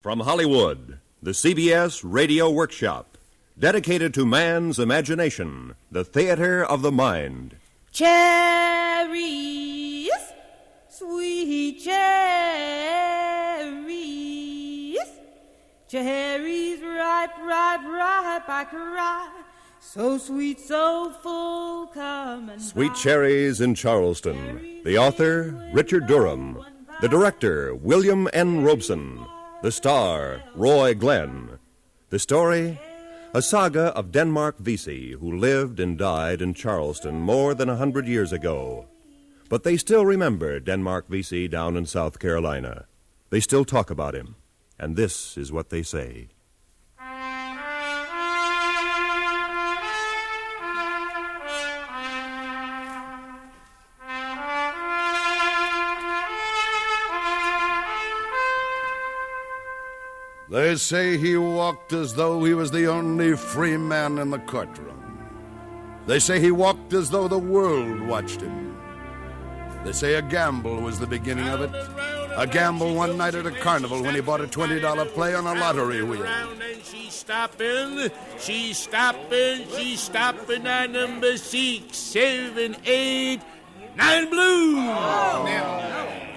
From Hollywood, the CBS Radio Workshop, dedicated to man's imagination, the theater of the mind. Cherries, sweet cherries, cherries ripe, ripe, ripe, I cry, so sweet, so full, come and Sweet buy. Cherries in Charleston. The author, Richard Durham. The director, William N. Robeson. The star, Roy Glenn. The story, a saga of Denmark Vesey, who lived and died in Charleston more than 100 years ago. But they still remember Denmark Vesey down in South Carolina. They still talk about him. And this is what they say. They say he walked as though he was the only free man in the courtroom. They say he walked as though the world watched him. They say a gamble was the beginning of it. A gamble one night at a carnival when he bought a $20 play on a lottery wheel. She's stopping on number 6, 7, 8, 9 blue.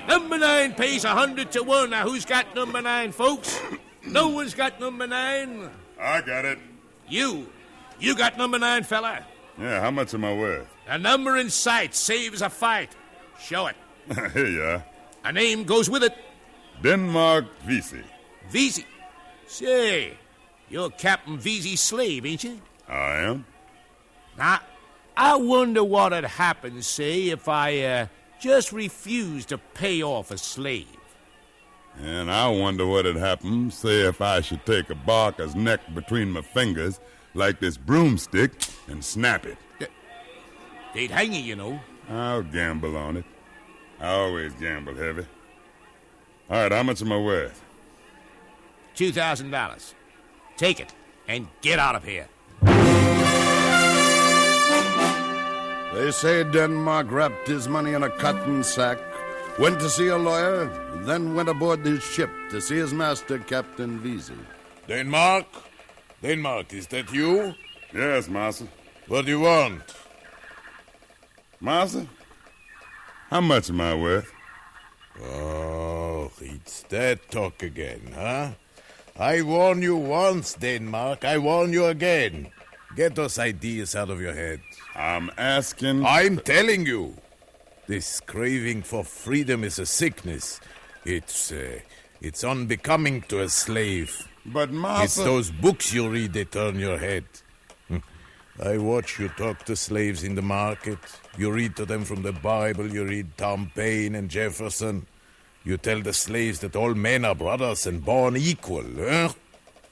Number 9 pays 100 to 1. Now, who's got number 9, folks? No one's got number 9. I got it. You got number 9, fella. Yeah, how much am I worth? A number in sight saves a fight. Show it. Here you are. A name goes with it. Denmark Vesey. Vesey. Say, you're Captain Vesey's slave, ain't you? I am. Now, I wonder what'd happen, say, if I just refused to pay off a slave. And I wonder what'd happen, say, if I should take a barker's neck between my fingers like this broomstick and snap it. They'd hang you, you know. I'll gamble on it. I always gamble heavy. All right, how much am I worth? $2,000. Take it and get out of here. They say Denmark wrapped his money in a cotton sack, went to see a lawyer, then went aboard his ship to see his master, Captain Vesey. Denmark? Denmark, is that you? Yes, Master. What do you want? Master, how much am I worth? Oh, it's that talk again, huh? I warned you once, Denmark. I warn you again. Get those ideas out of your head. I'm asking... I'm telling you. This craving for freedom is a sickness. It's unbecoming to a slave. But, Master... It's those books you read that turn your head. I watch you talk to slaves in the market. You read to them from the Bible. You read Tom Paine and Jefferson. You tell the slaves that all men are brothers and born equal, huh?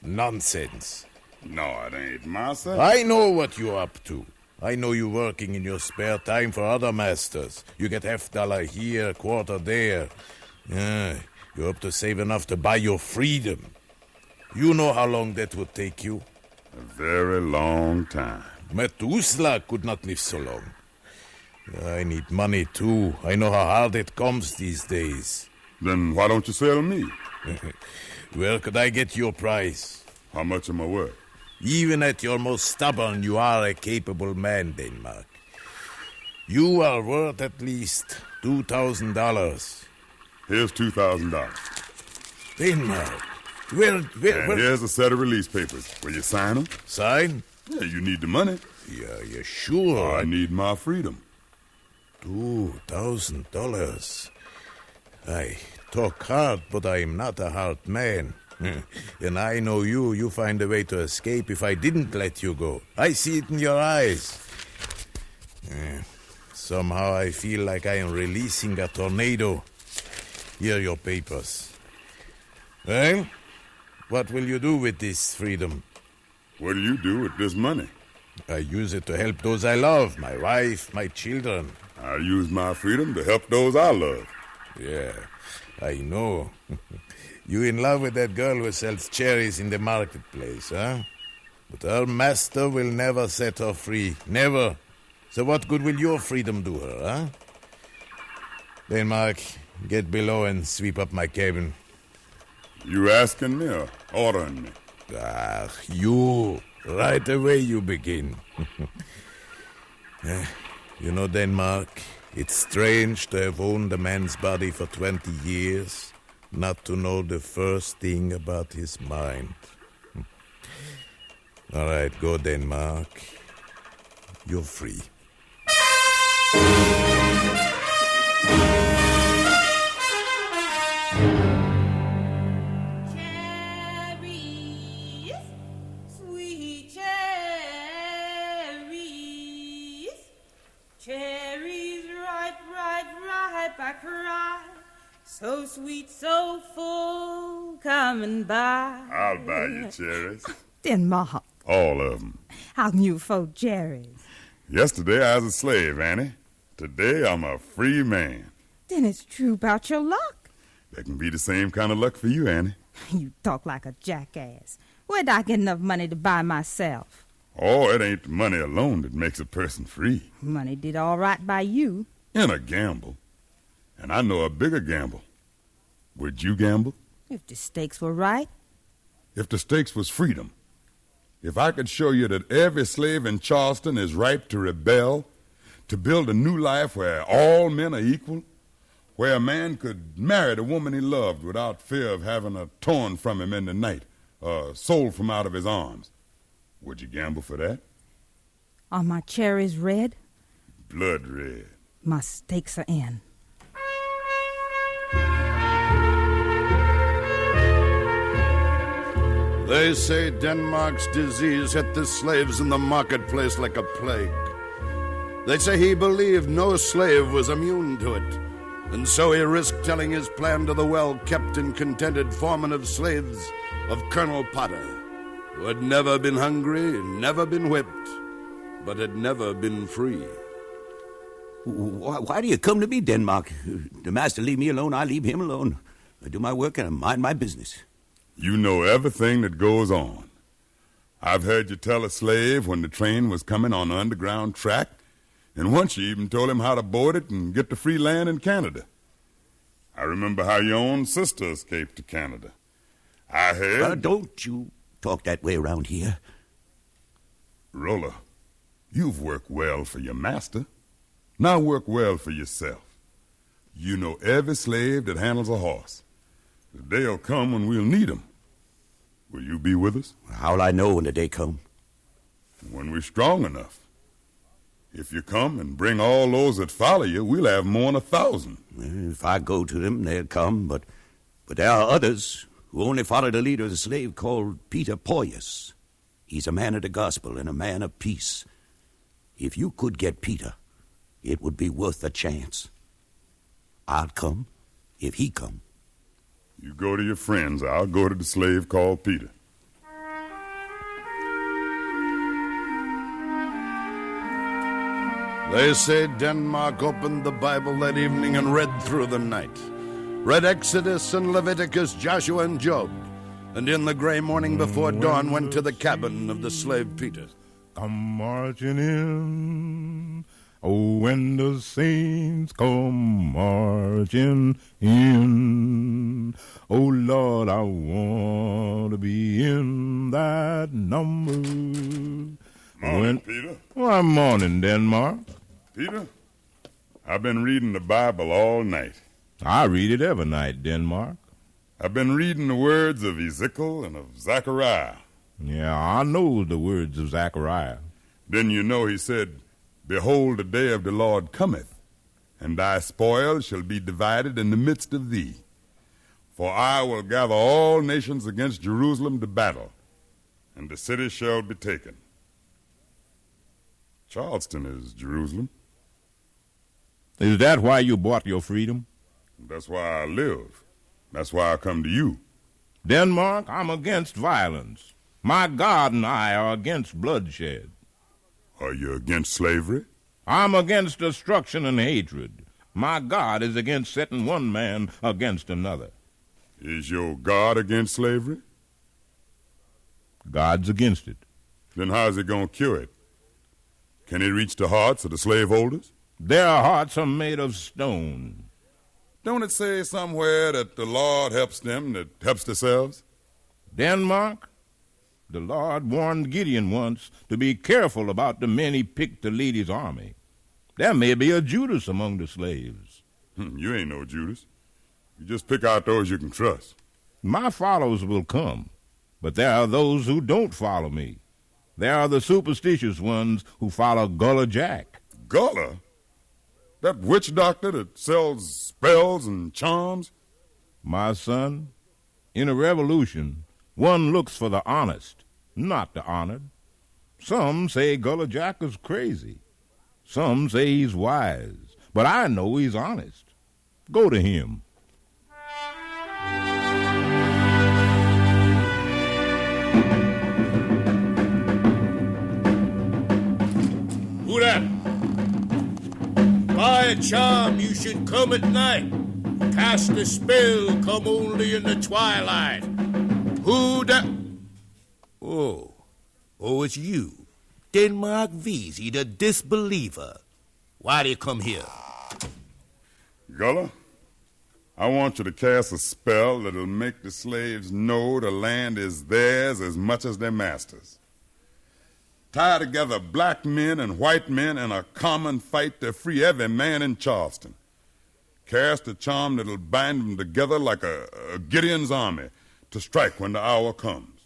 Nonsense. No, it ain't, Master. I know what you're up to. I know you working in your spare time for other masters. You get $50 here, quarter there. You hope to save enough to buy your freedom. You know how long that would take you? A very long time. Methuselah could not live so long. I need money, too. I know how hard it comes these days. Then why don't you sell me? Where could I get your price? How much am I worth? Even at your most stubborn, you are a capable man, Denmark. You are worth at least $2,000. Here's $2,000. Denmark, where? Here's a set of release papers. Will you sign them? Sign? Yeah, you need the money. Yeah, you're sure? I need my freedom. $2,000. I talk hard, but I'm not a hard man. And I know you find a way to escape if I didn't let you go. I see it in your eyes. Somehow I feel like I am releasing a tornado. Here are your papers. Well, what will you do with this freedom? What do you do with this money? I use it to help those I love, my wife, my children. I use my freedom to help those I love. Yeah, I know. You in love with that girl who sells cherries in the marketplace, huh? But her master will never set her free. Never. So what good will your freedom do her, huh? Denmark, get below and sweep up my cabin. You asking me or ordering me? Ah, you. Right away you begin. You know, Denmark, it's strange to have owned a man's body for 20 years, not to know the first thing about his mind. All right, go, Denmark. You're free. Cherries, sweet cherries, cherries ripe, ripe, ripe, I cry. So sweet, so full, coming by. I'll buy you cherries. Denmark, All of them. how can you afford cherries? Yesterday I was a slave, Annie. Today I'm a free man. Then it's true about your luck. That can be the same kind of luck for you, Annie. You talk like a jackass. Where'd I get enough money to buy myself? Oh, it ain't the money alone that makes a person free. Money did all right by you. In a gamble. And I know a bigger gamble. Would you gamble? If the stakes were right. If the stakes was freedom. If I could show you that every slave in Charleston is ripe to rebel, to build a new life where all men are equal, where a man could marry the woman he loved without fear of having her torn from him in the night, or sold from out of his arms, would you gamble for that? Are my cherries red? Blood red. My stakes are in. They say Denmark's disease hit the slaves in the marketplace like a plague. They say he believed no slave was immune to it, and so he risked telling his plan to the well-kept and contented foreman of slaves of Colonel Potter, who had never been hungry, never been whipped, but had never been free. Why do you come to me, Denmark? The master leave me alone, I leave him alone. I do my work and I mind my business. You know everything that goes on. I've heard you tell a slave when the train was coming on the underground track, and once you even told him how to board it and get to free land in Canada. I remember how your own sister escaped to Canada. I heard... Don't you talk that way around here. Roller, you've worked well for your master. Now work well for yourself. You know every slave that handles a horse. The day'll come when we'll need 'em. Will you be with us? How'll I know when the day come? When we're strong enough. If you come and bring all those that follow you, we'll have more than 1,000. If I go to them, they'll come, but there are others who only follow the leader of the slave called Peter Poyas. He's a man of the gospel and a man of peace. If you could get Peter, it would be worth a chance. I'd come if he come. You go to your friends. I'll go to the slave called Peter. They say Denmark opened the Bible that evening and read through the night. Read Exodus and Leviticus, Joshua and Job. And in the gray morning before dawn went to the cabin of the slave Peter. Come marching in. Oh, when the saints come marching in. Oh, Lord, I want to be in that number. Morning, Peter. Why, morning, Denmark. Peter, I've been reading the Bible all night. I read it every night, Denmark. I've been reading the words of Ezekiel and of Zechariah. Yeah, I know the words of Zechariah. Then you know he said, Behold, the day of the Lord cometh, and thy spoil shall be divided in the midst of thee. For I will gather all nations against Jerusalem to battle, and the city shall be taken. Charleston is Jerusalem. Is that why you bought your freedom? That's why I live. That's why I come to you. Denmark, I'm against violence. My God and I are against bloodshed. Are you against slavery? I'm against destruction and hatred. My God is against setting one man against another. Is your God against slavery? God's against it. Then how's he going to cure it? Can he reach the hearts of the slaveholders? Their hearts are made of stone. Don't it say somewhere that the Lord helps them that helps themselves? Denmark, the Lord warned Gideon once to be careful about the men he picked to lead his army. There may be a Judas among the slaves. You ain't no Judas. You just pick out those you can trust. My followers will come, but there are those who don't follow me. There are the superstitious ones who follow Gullah Jack. Gullah? That witch doctor that sells spells and charms? My son, in a revolution, one looks for the honest, not the honored. Some say Gullah Jack is crazy. Some say he's wise, but I know he's honest. Go to him. Who that? By a charm, you should come at night. Cast a spell, come only in the twilight. Who that? Oh, it's you. Denmark Vesey, the disbeliever. Why do you come here? Gullah, I want you to cast a spell that'll make the slaves know the land is theirs as much as their masters. Tie together black men and white men in a common fight to free every man in Charleston. Cast a charm that'll bind them together like a Gideon's army to strike when the hour comes.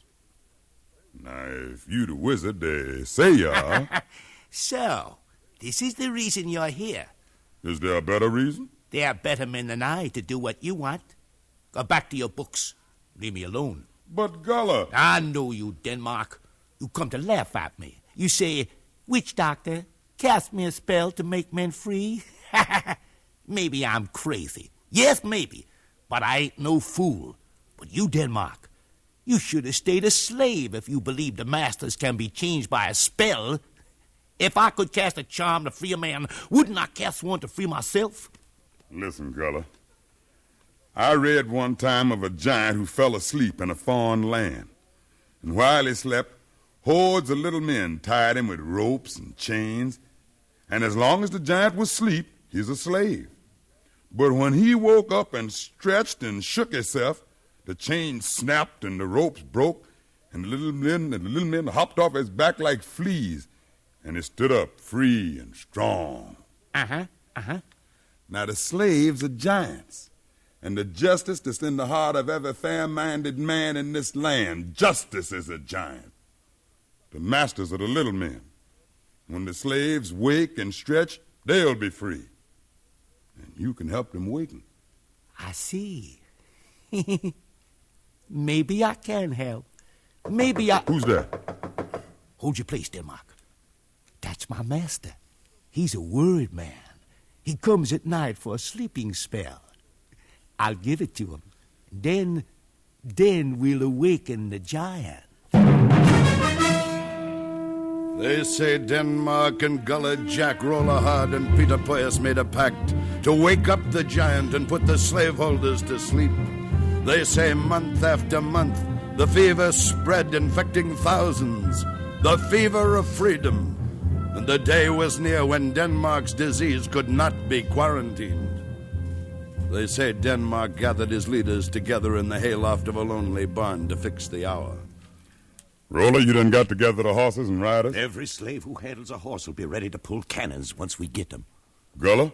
Now, if you the wizard they say you are... So, this is the reason you're here. Is there a better reason? There are better men than I to do what you want. Go back to your books. Leave me alone. But Gullah... I know you, Denmark. You come to laugh at me. You say, witch doctor, cast me a spell to make men free? Maybe I'm crazy. Yes, maybe. But I ain't no fool. But you, Denmark, you should have stayed a slave if you believe the masters can be changed by a spell. If I could cast a charm to free a man, wouldn't I cast one to free myself? Listen, Gullah. I read one time of a giant who fell asleep in a foreign land. And while he slept, hordes of little men tied him with ropes and chains. And as long as the giant was asleep, he's a slave. But when he woke up and stretched and shook himself, the chains snapped and the ropes broke, and the little men hopped off his back like fleas, and he stood up free and strong. Now the slaves are giants, and the justice that's in the heart of every fair-minded man in this land, justice is a giant. The masters are the little men. When the slaves wake and stretch, they'll be free. And you can help them waken. I see. Maybe I can help. Maybe I... Who's that? Hold your place, Denmark. That's my master. He's a word man. He comes at night for a sleeping spell. I'll give it to him. Then we'll awaken the giant. They say Denmark and Gullah Jack Rollerhard and Peter Poyas made a pact to wake up the giant and put the slaveholders to sleep. They say month after month the fever spread, infecting thousands. The fever of freedom. And the day was near when Denmark's disease could not be quarantined. They say Denmark gathered his leaders together in the hayloft of a lonely barn to fix the hour. Roller, you done got together the horses and riders? Every slave who handles a horse will be ready to pull cannons once we get them. Gullah?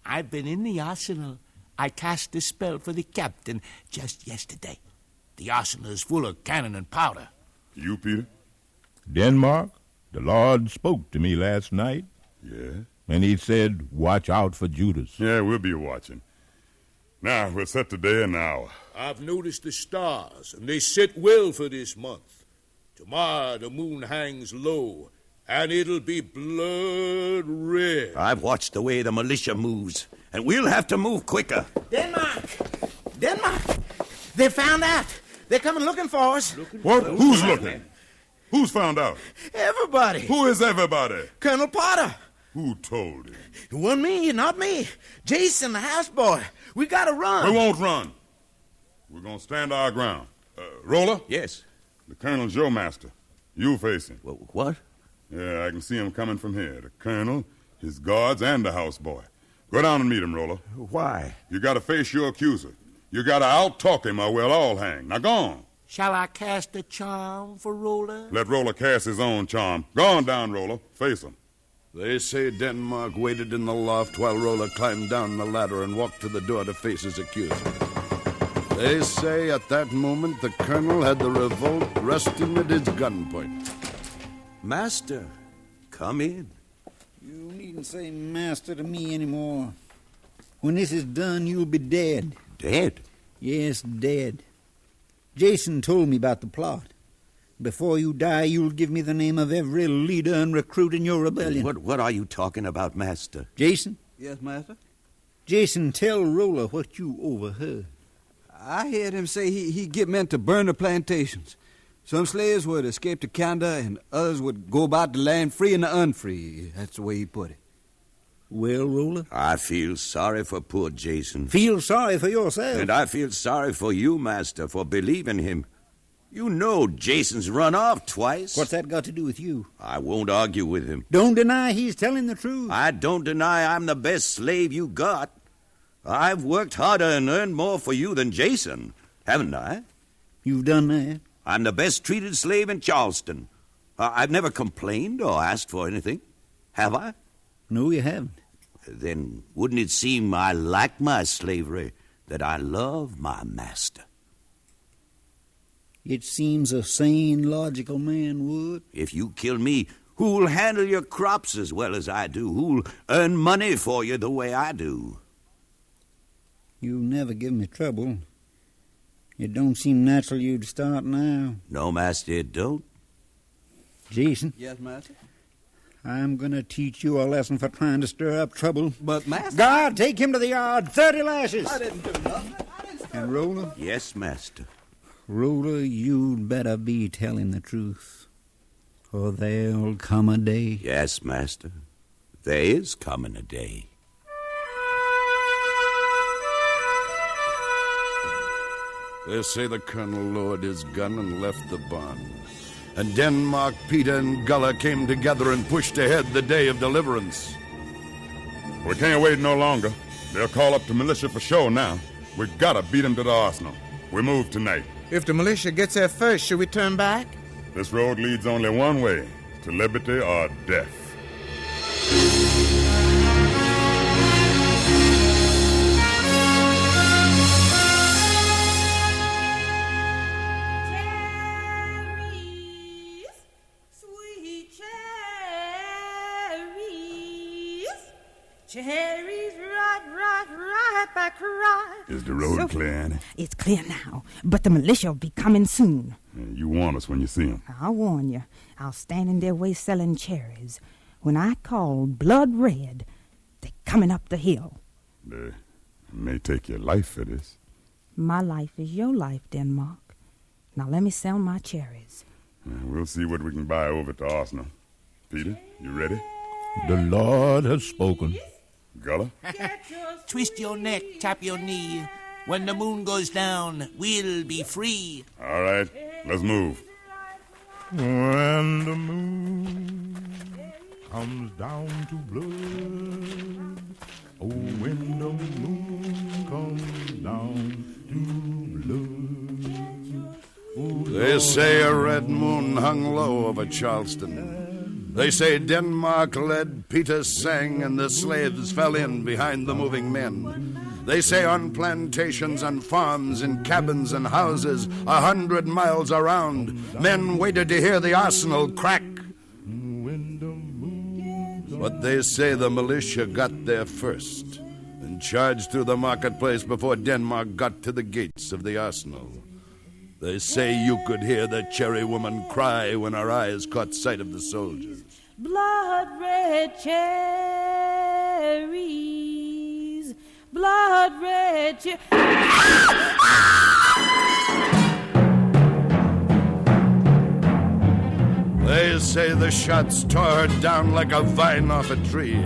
I've been in the arsenal. I cast a spell for the captain just yesterday. The arsenal is full of cannon and powder. You, Peter? Denmark, the Lord spoke to me last night. Yeah? And he said, watch out for Judas. Yeah, we'll be watching. Now, we'll set the day and hour. I've noticed the stars, and they sit well for this month. Tomorrow the moon hangs low, and it'll be blood red. I've watched the way the militia moves, and we'll have to move quicker. Denmark! They found out. They're coming looking for us. What? Who's looking? Who's found out? Everybody. Who is everybody? Colonel Potter. Who told him? It wasn't me, not me. Jason, the houseboy. We gotta run. We won't run. We're gonna stand our ground. Roller? Yes. The colonel's your master. You face him. What? Yeah, I can see him coming from here. The colonel, his guards, and the houseboy. Go down and meet him, Roller. Why? You gotta face your accuser. You gotta out-talk him or we'll all hang. Now go on. Shall I cast a charm for Roller? Let Roller cast his own charm. Go on down, Roller. Face him. They say Denmark waited in the loft while Roller climbed down the ladder and walked to the door to face his accuser. They say at that moment the colonel had the revolt resting at his gunpoint. Master, come in. You needn't say master to me anymore. When this is done, you'll be dead. Dead? Yes, dead. Jason told me about the plot. Before you die, you'll give me the name of every leader and recruit in your rebellion. What are you talking about, Master? Jason? Yes, Master? Jason, tell Roller what you overheard. I heard him say he'd get men to burn the plantations. Some slaves would escape to Canada, and others would go about the land free and the unfree. That's the way he put it. Well, Roller? I feel sorry for poor Jason. Feel sorry for yourself. And I feel sorry for you, Master, for believing him. You know Jason's run off twice. What's that got to do with you? I won't argue with him. Don't deny he's telling the truth. I don't deny I'm the best slave you got. I've worked harder and earned more for you than Jason, haven't I? You've done that? I'm the best treated slave in Charleston. I've never complained or asked for anything. Have I? No, you haven't. Then wouldn't it seem I like my slavery, that I love my master? It seems a sane, logical man would. If you kill me, who'll handle your crops as well as I do? Who'll earn money for you the way I do? You've never given me trouble. It don't seem natural you'd start now. No, Master, it don't. Jason? Yes, Master? I'm going to teach you a lesson for trying to stir up trouble. But, Master... Guard, take him to the yard. 30 lashes. I didn't do nothing. And Roller? Yes, Master. Roller, you'd better be telling the truth, or there'll come a day. Yes, Master. There is coming a day. They say the colonel lowered his gun and left the barn. And Denmark, Peter, and Gullah came together and pushed ahead the day of deliverance. We can't wait no longer. They'll call up the militia for sure now. We gotta beat them to the arsenal. We move tonight. If the militia gets there first, should we turn back? This road leads only one way, to liberty or death. Cherries, sweet cherries, cherries, right back, right. Is the road clear, Annie? It's clear now, but the militia will be coming soon. Yeah, you warn us when you see them. I'll warn you. I'll stand in their way selling cherries. When I call blood red, they're coming up the hill. They may take your life for this. My life is your life, Denmark. Now let me sell my cherries. We'll see what we can buy over at the arsenal. Peter, you ready? The Lord has spoken. Gullah? Twist your neck, tap your knee. When the moon goes down, we'll be free. All right, let's move. When the moon comes down to blood, oh, when the moon comes down to blood. Oh, They say a red moon hung low over Charleston. They say Denmark led, Peter sang, and the slaves fell in behind the moving men. They say on plantations and farms, in cabins and houses 100 miles around, men waited to hear the arsenal crack. But they say the militia got there first and charged through the marketplace before Denmark got to the gates of the arsenal. They say you could hear the cherry woman cry when her eyes caught sight of the soldiers. Blood red cherries, blood red cherries. They say the shots tore her down like a vine off a tree.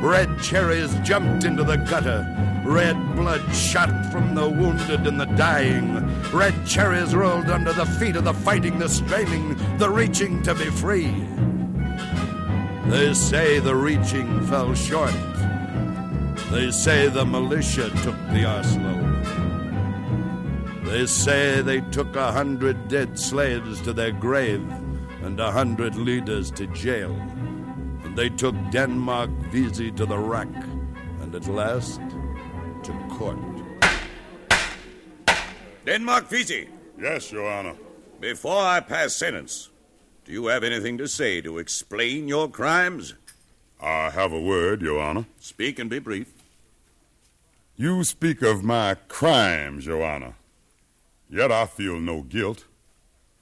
Red cherries jumped into the gutter. Red blood shot from the wounded and the dying. Red cherries rolled under the feet of the fighting, the straining, the reaching to be free. They say the reaching fell short. They say the militia took the Oslo. They say they took 100 dead slaves to their grave and 100 leaders to jail. And they took Denmark Vesey to the rack, and at last to court. Denmark Vesey. Yes, Your Honor. Before I pass sentence, do you have anything to say to explain your crimes? I have a word, Your Honor. Speak and be brief. You speak of my crimes, Your Honor. Yet I feel no guilt.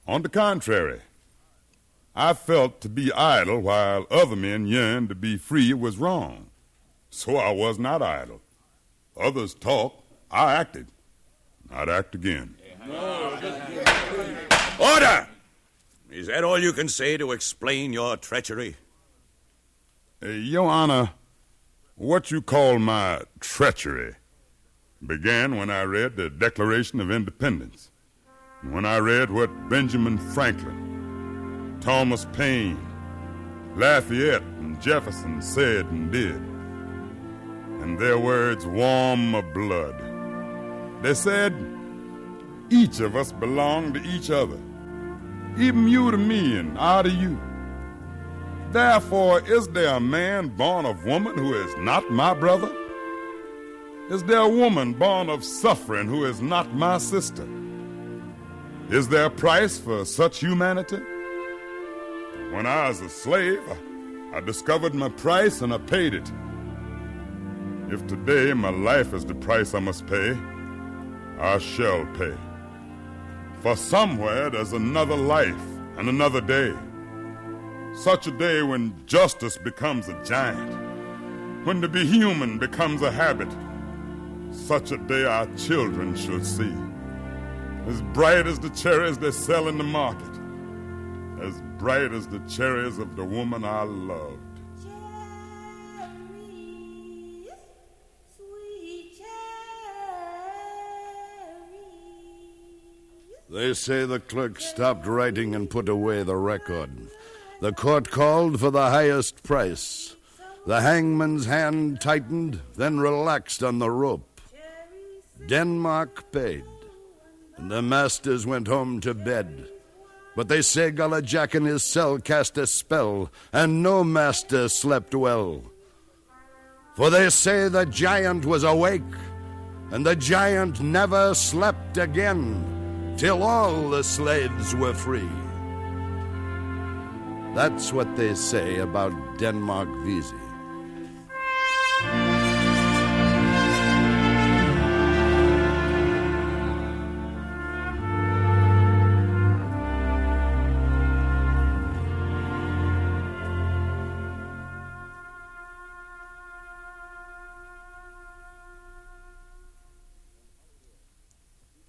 On the contrary, I felt to be idle while other men yearned to be free was wrong. So I was not idle. Others talked, I acted. I'd act again. Order! Is that all you can say to explain your treachery? Your Honor, what you call my treachery began when I read the Declaration of Independence, when I read what Benjamin Franklin, Thomas Paine, Lafayette, and Jefferson said and did. And their words warm my blood. They said, each of us belong to each other, even you to me and I to you. Therefore, is there a man born of woman who is not my brother? Is there a woman born of suffering who is not my sister? Is there a price for such humanity? When I was a slave, I discovered my price and I paid it. If today my life is the price I must pay, I shall pay. For somewhere there's another life and another day. Such a day when justice becomes a giant, when to be human becomes a habit. Such a day our children shall see, as bright as the cherries they sell in the market, as bright as the cherries of the woman I loved. Cherries, sweet cherries. They say the clerk stopped writing and put away the record. The court called for the highest price. The hangman's hand tightened, then relaxed on the rope. Denmark paid, and the masters went home to bed. But they say Gullah Jack in his cell cast a spell, and no master slept well. For they say the giant was awake, and the giant never slept again, till all the slaves were free. That's what they say about Denmark Vesey.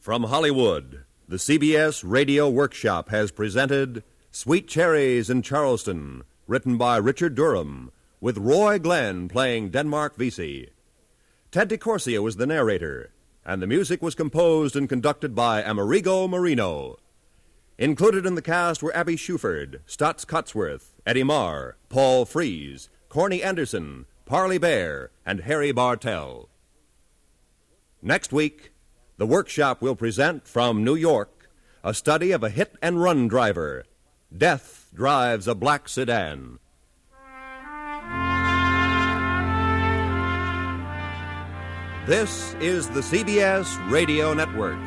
From Hollywood, the CBS Radio Workshop has presented Sweet Cherries in Charleston, written by Richard Durham, with Roy Glenn playing Denmark Vesey. Ted DeCorsia was the narrator, and the music was composed and conducted by Amerigo Marino. Included in the cast were Abby Shuford, Stotts Cotsworth, Eddie Marr, Paul Frees, Corny Anderson, Parley Bear, and Harry Bartell. Next week, the Workshop will present from New York a study of a hit-and-run driver. Death drives a black sedan. This is the CBS Radio Network.